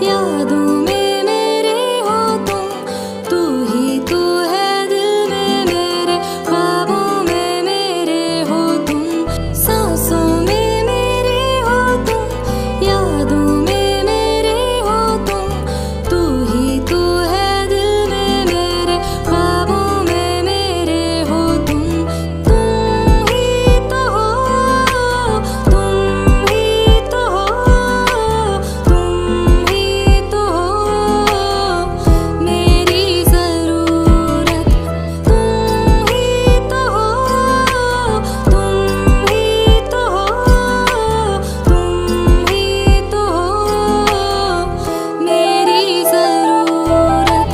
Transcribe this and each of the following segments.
यादों में मेरे हो तुम, तू ही तू है दिल में मेरे, ख्वाबों में मेरे हो तुम, सांसों में मेरे हो तुम, यादों में मेरे हो तुम, तू ही तू है दिल में मेरे, ख्वाबों में मेरे हो तुम ही तो हो, तुम ही तो हो, तुम ही तो हो मेरी ज़रूरत, तुम ही तो हो, तुम ही तो हो, तुम ही तो हो मेरी ज़रूरत।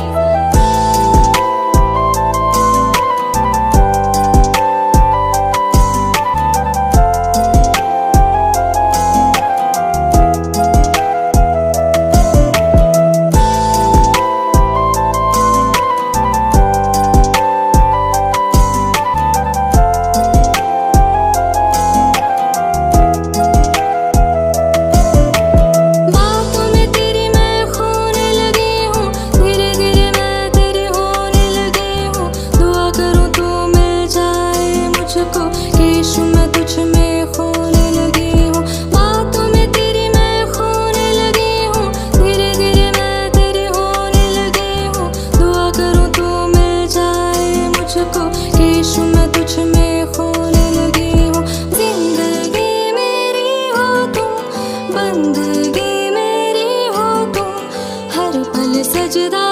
बातों में तेरी मैं खोने लगी हूँ, धीरे धीरे मैं तेरी होने लगी हूँ, दुआ करूँ तू मिल जाए मुझको, यीशु मैं तुझ में खोने लगी हूँ। बातों में तेरी मैं खोने लगी हूँ, धीरे धीरे मैं तेरी होने लगी हूँ, दुआ करूँ तू मिल जाए मुझको, यीशु मैं तुझ में खोने लगी हूँ। जिंदगी मेरी हो तुम, बंदगी मेरी हो तुम, हर पल सजदा